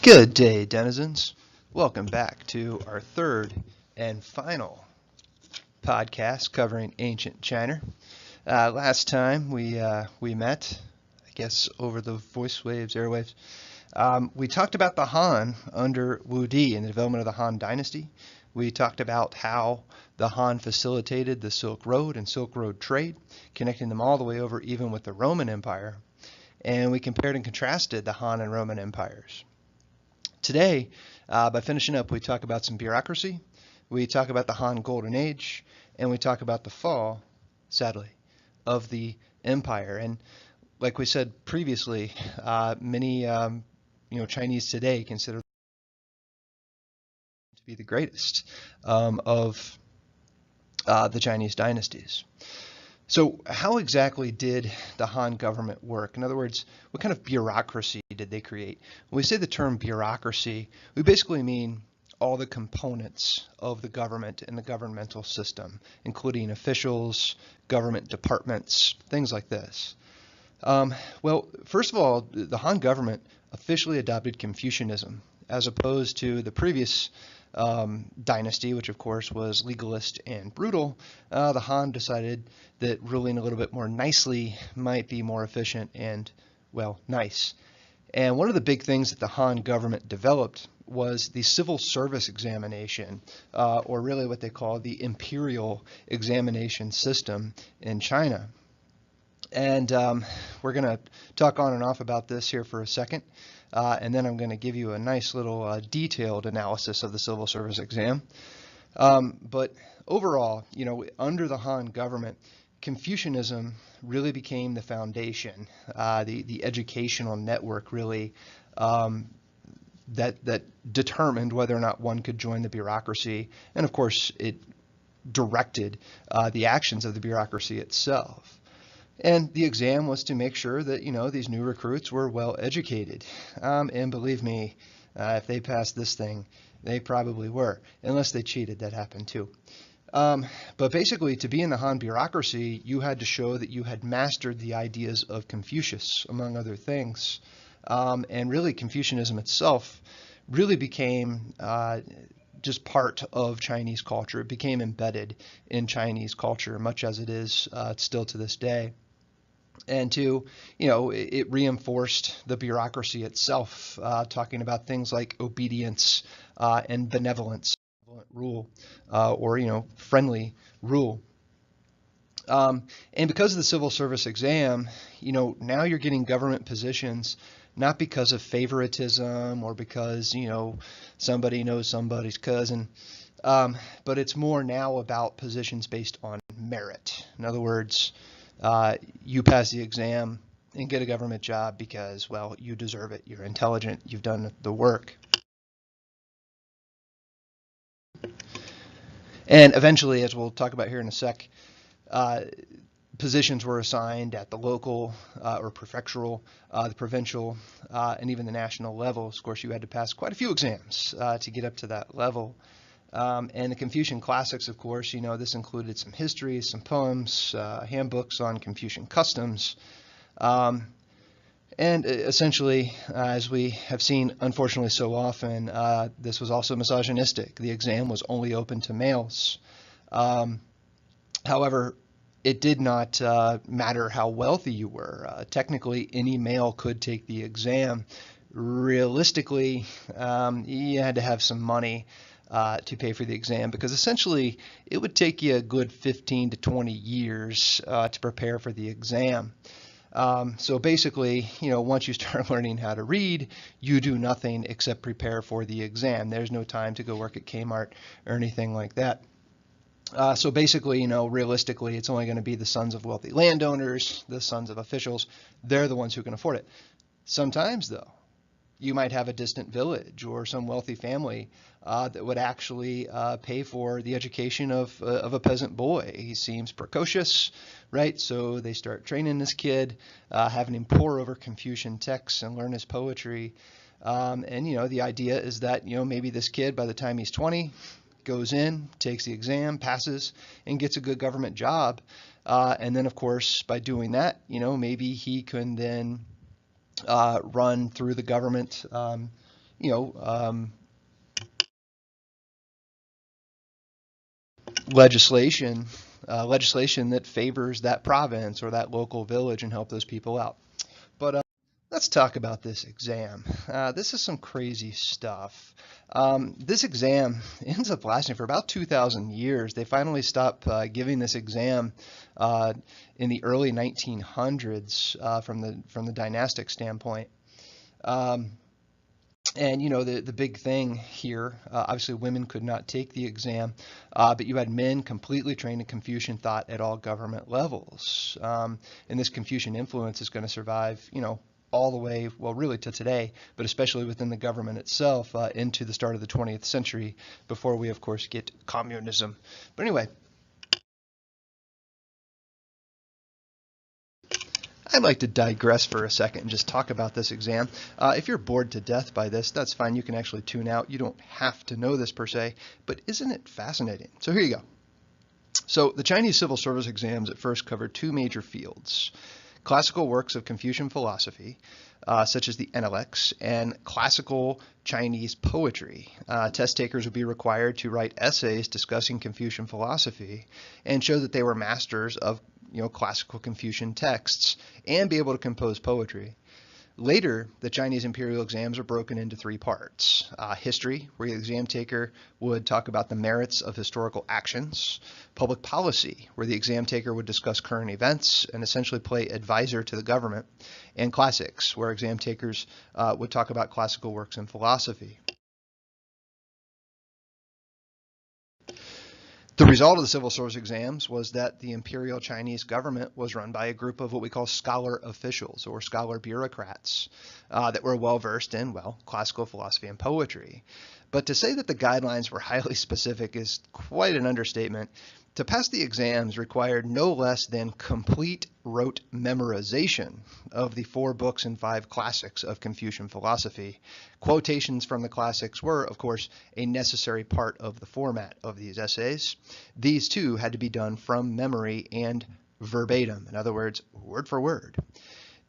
Good day, denizens. Welcome back to our third and final podcast covering ancient China. Last time we met, I guess over the voice waves, airwaves, we talked about the Han under Wu Di and the development of the Han Dynasty. We talked about how the Han facilitated the Silk Road and Silk Road trade, connecting them all the way over even with the Roman Empire. And we compared and contrasted the Han and Roman empires. Today, by finishing up, we talk about some bureaucracy, we talk about the Han Golden Age, and we talk about the fall, sadly, of the empire. And like we said previously, many Chinese today consider to be the greatest of the Chinese dynasties. So how exactly did the Han government work? In other words, what kind of bureaucracy did they create? When we say the term bureaucracy, we basically mean all the components of the government and the governmental system, including officials, government departments, things like this. Well, first of all, the Han government officially adopted Confucianism as opposed to the previous dynasty, which of course was legalist and brutal. The Han decided that ruling a little bit more nicely might be more efficient and, well, nice. And one of the big things that the Han government developed was the civil service examination, or really what they call the imperial examination system in China. And we're going to talk on and off about this here for a second. And then I'm going to give you a nice little detailed analysis of the civil service exam. But overall, under the Han government, Confucianism really became the foundation, the educational network really that determined whether or not one could join the bureaucracy. And of course, it directed the actions of the bureaucracy itself. And the exam was to make sure that, these new recruits were well educated. And believe me, if they passed this thing, they probably were, unless they cheated. That happened too. But basically, to be in the Han bureaucracy, you had to show that you had mastered the ideas of Confucius, among other things. And really, Confucianism itself really became just part of Chinese culture. It became embedded in Chinese culture, much as it is still to this day. And it reinforced the bureaucracy itself, talking about things like obedience and benevolence, rule, or friendly rule. And because of the civil service exam, now you're getting government positions not because of favoritism or because somebody knows somebody's cousin, but it's more now about positions based on merit. In other words, you pass the exam and get a government job because, well, you deserve it. You're intelligent. You've done the work. And eventually, as we'll talk about here in a sec, positions were assigned at the local or prefectural, the provincial, and even the national levels. Of course, you had to pass quite a few exams to get up to that level. And the Confucian classics, of course, this included some history, some poems, handbooks on Confucian customs. And essentially, as we have seen, unfortunately, so often, this was also misogynistic. The exam was only open to males. However, it did not matter how wealthy you were. Technically, any male could take the exam. Realistically, you had to have some money to pay for the exam, because essentially it would take you a good 15 to 20 years to prepare for the exam. So basically, once you start learning how to read, you do nothing except prepare for the exam. There's no time to go work at Kmart or anything like that. So basically, realistically, it's only going to be the sons of wealthy landowners, the sons of officials. They're the ones who can afford it. Sometimes, though, you might have a distant village or some wealthy family that would actually pay for the education of a peasant boy. He seems precocious, right? So they start training this kid, having him pore over Confucian texts and learn his poetry. And the idea is that maybe this kid, by the time he's 20, goes in, takes the exam, passes, and gets a good government job. And then, of course, by doing that, maybe he can then run through the government you know, legislation legislation that favors that province or that local village and help those people out. But let's talk about this exam. This is some crazy stuff. This exam ends up lasting for about 2,000 years. They finally stopped giving this exam in the early 1900s from the dynastic standpoint. And you know, the big thing here, obviously women could not take the exam, but you had men completely trained in Confucian thought at all government levels. And this Confucian influence is going to survive, you know, all the way, well, really to today, but especially within the government itself into the start of the 20th century before we, of course, get communism. But anyway, I'd like to digress for a second and just talk about this exam. If you're bored to death by this, that's fine. You can actually tune out. You don't have to know this per se, but isn't it fascinating? So here you go. So the Chinese civil service exams at first covered two major fields: classical works of Confucian philosophy, such as the Analects, and classical Chinese poetry. Test takers would be required to write essays discussing Confucian philosophy and show that they were masters of, you know, classical Confucian texts and be able to compose poetry. Later, the Chinese imperial exams are broken into three parts. History, where the exam taker would talk about the merits of historical actions. Public policy, where the exam taker would discuss current events and essentially play advisor to the government. And classics, where exam takers would talk about classical works in philosophy. The result of the civil service exams was that the imperial Chinese government was run by a group of what we call scholar officials or scholar bureaucrats that were well versed in, well, classical philosophy and poetry. But to say that the guidelines were highly specific is quite an understatement. To pass the exams required no less than complete rote memorization of the 4 books and 5 classics of Confucian philosophy. Quotations from the classics were, of course, a necessary part of the format of these essays. These too had to be done from memory and verbatim, in other words, word for word.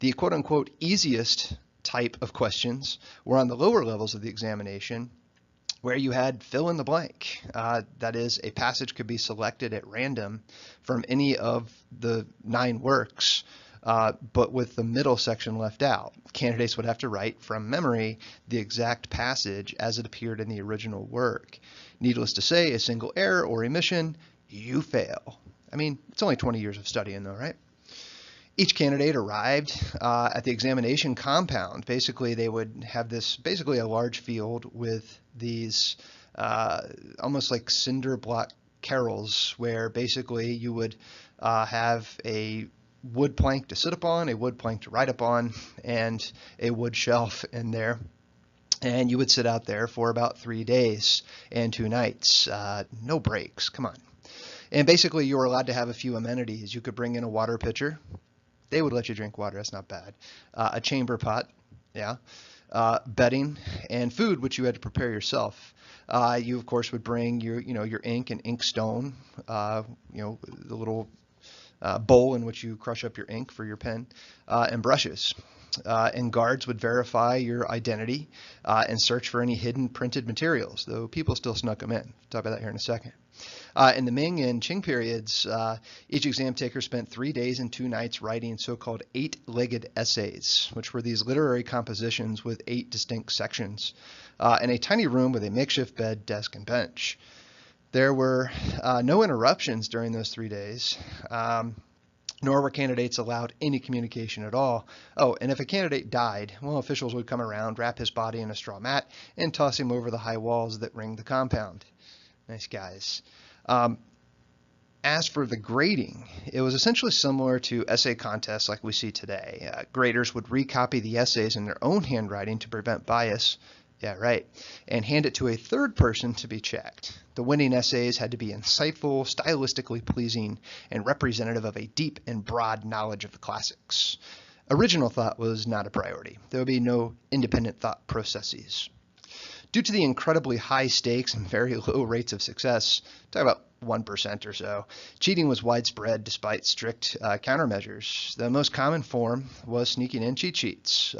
The quote-unquote easiest type of questions were on the lower levels of the examination, where you had fill in the blank. That is, a passage could be selected at random from any of the 9 works, but with the middle section left out. Candidates would have to write from memory the exact passage as it appeared in the original work. Needless to say, a single error or omission, you fail. I mean, it's only 20 years of studying though, right? Each candidate arrived at the examination compound. Basically, they would have this, basically a large field with these almost like cinder block carrels, where basically you would have a wood plank to sit upon, a wood plank to write upon, and a wood shelf in there. And you would sit out there for about 3 days and 2 nights. No breaks, come on. And basically you were allowed to have a few amenities. You could bring in a water pitcher. They would let you drink water, that's not bad. A chamber pot, yeah. Bedding and food, which you had to prepare yourself. You of course would bring your, your ink and ink stone, the little bowl in which you crush up your ink for your pen, and brushes. And guards would verify your identity and search for any hidden printed materials, though people still snuck them in. We'll talk about that here in a second. In the Ming and Qing periods, each exam taker spent 3 days and 2 nights writing so-called 8-legged essays, which were these literary compositions with 8 distinct sections, in a tiny room with a makeshift bed, desk, and bench. There were no interruptions during those 3 days, nor were candidates allowed any communication at all. Oh, and if a candidate died, well, officials would come around, wrap his body in a straw mat, and toss him over the high walls that ring the compound. Nice guys. As for the grading, it was essentially similar to essay contests like we see today. Graders would recopy the essays in their own handwriting to prevent bias. Yeah, right. And hand it to a third person to be checked. The winning essays had to be insightful, stylistically pleasing, and representative of a deep and broad knowledge of the classics. Original thought was not a priority. There would be no independent thought processes. Due to the incredibly high stakes and very low rates of success, talk about 1% or so, cheating was widespread despite strict countermeasures. The most common form was sneaking in cheat sheets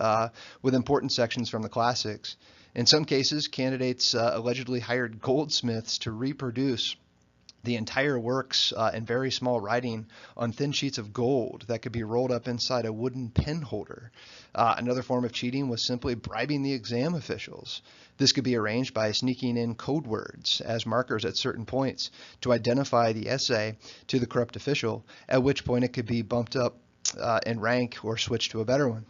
with important sections from the classics. In some cases, candidates allegedly hired goldsmiths to reproduce the entire works in very small writing on thin sheets of gold that could be rolled up inside a wooden pen holder. Another form of cheating was simply bribing the exam officials. This could be arranged by sneaking in code words as markers at certain points to identify the essay to the corrupt official, at which point it could be bumped up in rank or switched to a better one.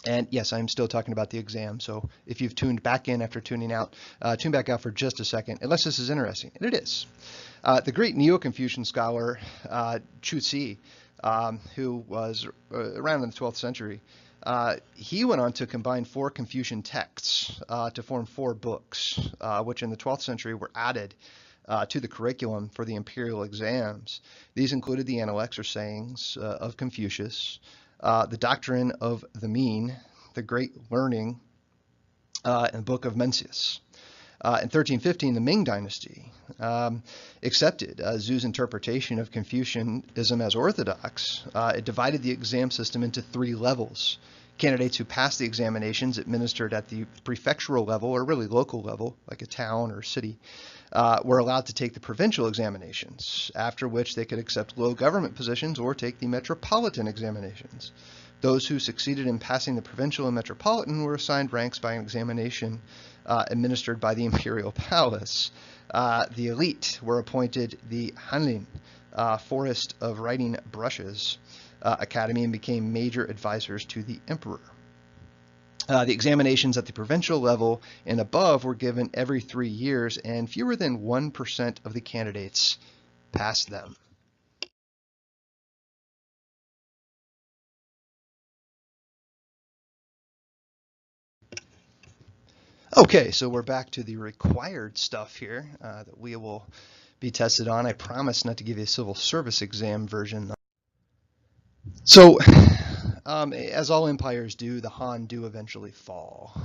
And yes, I'm still talking about the exam, so if you've tuned back in after tuning out, tune back out for just a second, unless this is interesting, and it is. The great Neo-Confucian scholar Chu Ci, who was around in the 12th century, he went on to combine 4 Confucian texts to form 4 books, which in the 12th century were added to the curriculum for the imperial exams. These included the Analects or sayings of Confucius, the Doctrine of the Mean, the Great Learning, and the Book of Mencius. In 1315, the Ming Dynasty accepted Zhu's interpretation of Confucianism as orthodox. It divided the exam system into 3 levels. Candidates who passed the examinations administered at the prefectural level, or really local level, like a town or city, were allowed to take the provincial examinations, after which they could accept low government positions or take the metropolitan examinations. Those who succeeded in passing the provincial and metropolitan were assigned ranks by an examination administered by the imperial palace. The elite were appointed the Hanlin, Forest of Writing Brushes, Academy, and became major advisors to the emperor. The examinations at the provincial level and above were given every 3 years, and fewer than 1% of the candidates passed them. Okay, so we're back to the required stuff here that we will be tested on. I promise not to give you a civil service exam version. So, as all empires do, the Han do eventually fall.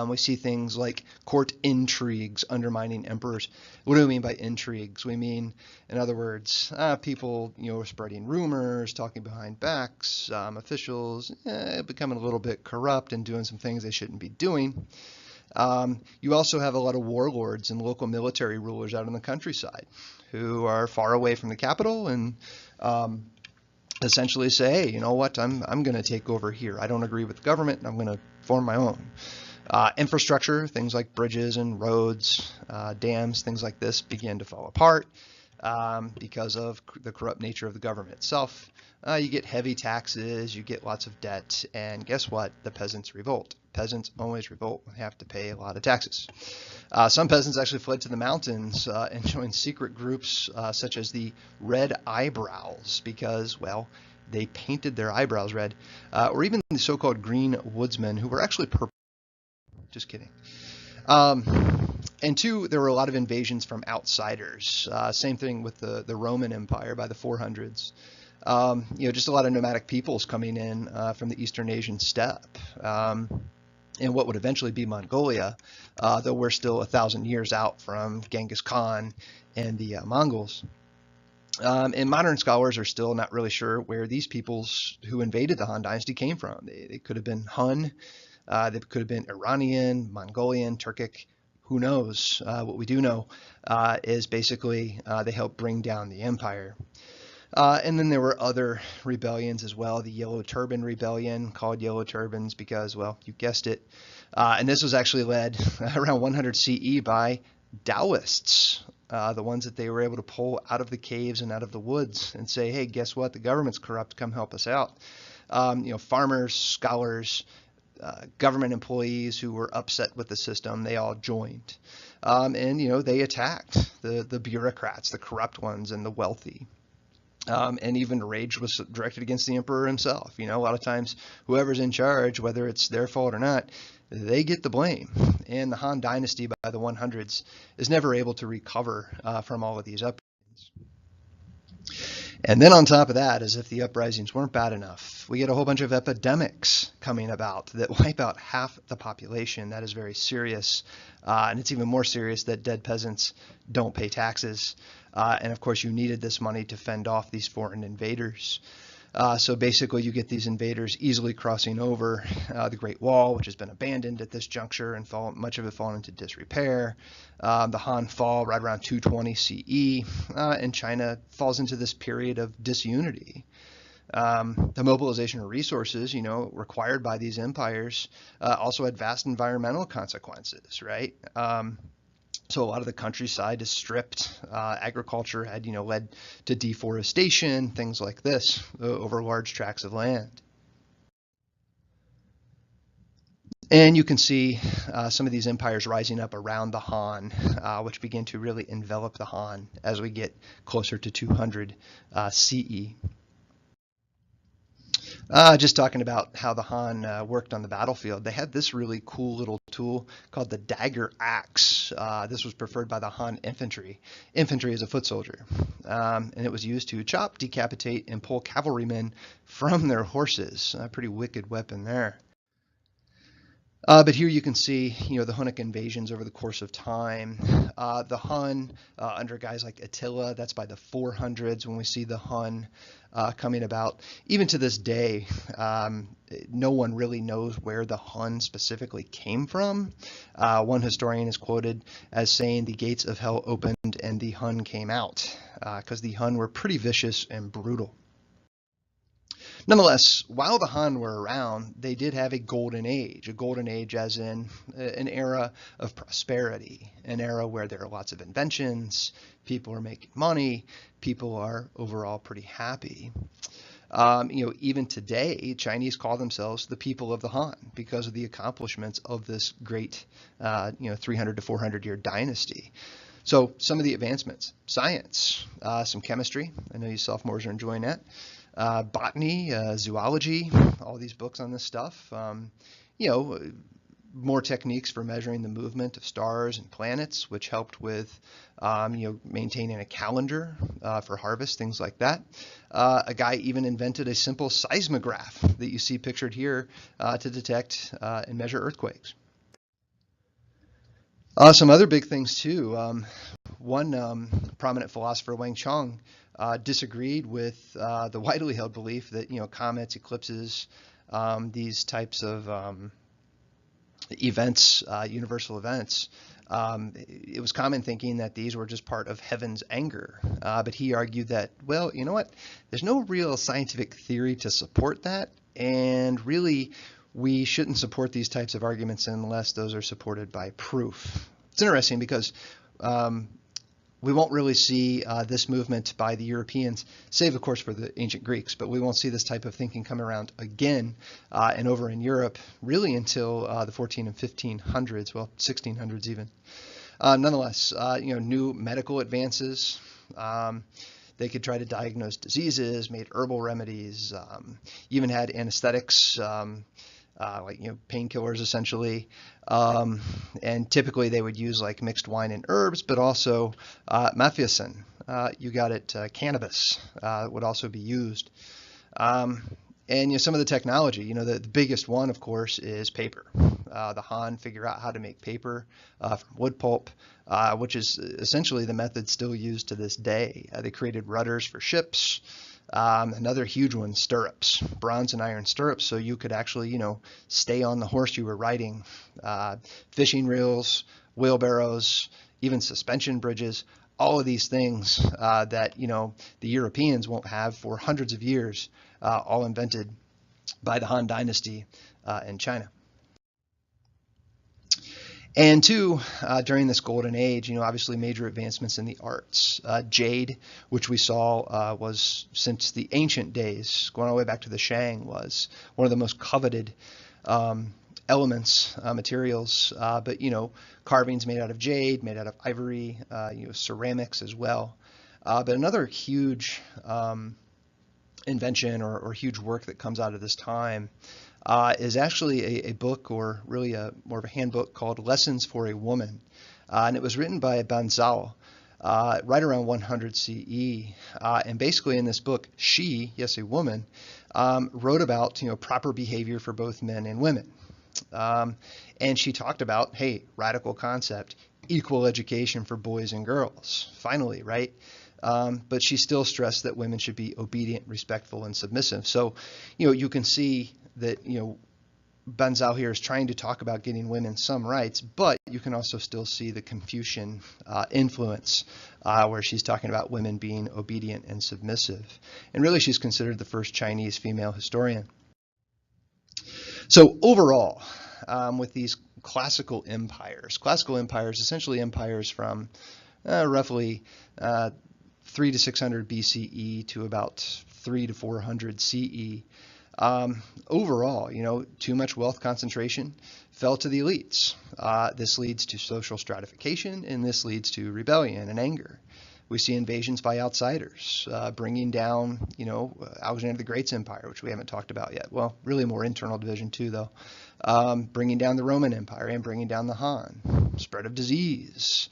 We see things like court intrigues undermining emperors. What do we mean by intrigues? We mean, in other words, people, spreading rumors, talking behind backs, officials becoming a little bit corrupt and doing some things they shouldn't be doing. You also have a lot of warlords and local military rulers out in the countryside who are far away from the capital and essentially say, hey, you know what, I'm going to take over here. I don't agree with the government, and I'm going to form my own. Infrastructure, things like bridges and roads, dams, things like this begin to fall apart because of the corrupt nature of the government itself. You get heavy taxes, you get lots of debt, and guess what? The peasants revolt. Peasants always revolt when they have to pay a lot of taxes. Some peasants actually fled to the mountains and joined secret groups such as the Red Eyebrows because, well, they painted their eyebrows red, or even the so-called Green Woodsmen, who were actually purple. Just kidding. And 2, there were a lot of invasions from outsiders. Same thing with the Roman Empire by the 400s. Just a lot of nomadic peoples coming in from the Eastern Asian steppe. In what would eventually be Mongolia, though we're still 1,000 years out from Genghis Khan and the Mongols. And modern scholars are still not really sure where these peoples who invaded the Han Dynasty came from. They could have been Hun, they could have been Iranian, Mongolian, Turkic, who knows? What we do know is basically they helped bring down the empire. And then there were other rebellions as well. The Yellow Turban Rebellion, called Yellow Turbans because, well, you guessed it. And this was actually led around 100 CE by Taoists, the ones that they were able to pull out of the caves and out of the woods and say, hey, guess what? The government's corrupt. Come help us out. Farmers, scholars, government employees who were upset with the system, they all joined. And, they attacked the bureaucrats, the corrupt ones, and the wealthy. And even rage was directed against the emperor himself. A lot of times whoever's in charge, whether it's their fault or not, they get the blame. And the Han Dynasty by the 100s is never able to recover from all of these uprisings. And then on top of that, as if the uprisings weren't bad enough, we get a whole bunch of epidemics coming about that wipe out half the population. That is very serious. And it's even more serious that dead peasants don't pay taxes. And of course, you needed this money to fend off these foreign invaders. So basically you get these invaders easily crossing over the Great Wall, which has been abandoned at this juncture and much of it fallen into disrepair. The Han fall right around 220 CE, and China falls into this period of disunity. The mobilization of resources, required by these empires also had vast environmental consequences, right? So a lot of the countryside is stripped. Agriculture had, led to deforestation, things like this, over large tracts of land. And you can see some of these empires rising up around the Han, which begin to really envelop the Han as we get closer to 200 CE. Just talking about how the Han worked on the battlefield. They had this really cool little tool called the dagger axe. This was preferred by the Han infantry. Infantry is a foot soldier. And it was used to chop, decapitate, and pull cavalrymen from their horses. A pretty wicked weapon there. But here you can see, the Hunnic invasions over the course of time. The Hun, under guys like Attila, that's by the 400s when we see the Hun coming about. Even to this day, no one really knows where the Hun specifically came from. One historian is quoted as saying the gates of hell opened and the Hun came out, because the Hun were pretty vicious and brutal. Nonetheless, while the Han were around, they did have a golden age as in an era of prosperity, an era where there are lots of inventions, people are making money, people are overall pretty happy. Even today, Chinese call themselves the people of the Han because of the accomplishments of this great, 300 to 400 year dynasty. So some of the advancements: science, some chemistry. I know you sophomores are enjoying that. Botany, zoology, all these books on this stuff. More techniques for measuring the movement of stars and planets, which helped with, maintaining a calendar for harvest, things like that. A guy even invented a simple seismograph that you see pictured here to detect and measure earthquakes. Some other big things too. One prominent philosopher, Wang Chong, disagreed with the widely held belief that comets, eclipses, these types of events, universal events. It was common thinking that these were just part of heaven's anger, but he argued that, well, you know what? There's no real scientific theory to support that, and really, we shouldn't support these types of arguments unless those are supported by proof. It's interesting because we won't really see this movement by the Europeans, save of course for the ancient Greeks, but we won't see this type of thinking come around again and over in Europe really until the 14 and 1500s, well, 1600s even. Nonetheless, new medical advances. They could try to diagnose diseases, made herbal remedies, even had anesthetics, like painkillers essentially, and typically they would use like mixed wine and herbs, but also mafiosin. You got it, cannabis would also be used, and some of the technology. The biggest one, of course, is paper. The Han figure out how to make paper from wood pulp, which is essentially the method still used to this day. They created rudders for ships. Another huge one, stirrups, bronze and iron stirrups, so you could actually, stay on the horse you were riding. Fishing reels, wheelbarrows, even suspension bridges, all of these things that, the Europeans won't have for hundreds of years, all invented by the Han Dynasty in China. And two, during this golden age, obviously major advancements in the arts. Jade, which we saw was, since the ancient days, going all the way back to the Shang, was one of the most coveted elements, materials, but, carvings made out of jade, made out of ivory, ceramics as well. But another huge invention or huge work that comes out of this time is actually a book, or really more of a handbook, called Lessons for a Woman. And it was written by Banzhao right around 100 CE. And basically in this book, she, yes, a woman, wrote about proper behavior for both men and women. And she talked about, hey, radical concept, equal education for boys and girls. Finally, right? but she still stressed that women should be obedient, respectful, and submissive. So, you can see that, Banzhou here is trying to talk about getting women some rights, but you can also still see the Confucian influence where she's talking about women being obedient and submissive. And really, she's considered the first Chinese female historian. So overall, with these classical empires essentially empires from roughly 3 to 600 BCE to about 3 to 400 CE. Overall, too much wealth concentration fell to the elites. This leads to social stratification, and this leads to rebellion and anger. We see invasions by outsiders, bringing down, Alexander the Great's empire, which we haven't talked about yet. Well, really more internal division too, though. Bringing down the Roman Empire and bringing down the Han. Spread of disease.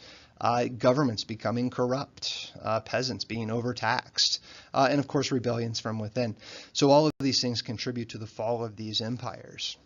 Governments becoming corrupt, peasants being overtaxed, and of course rebellions from within. So all of these things contribute to the fall of these empires.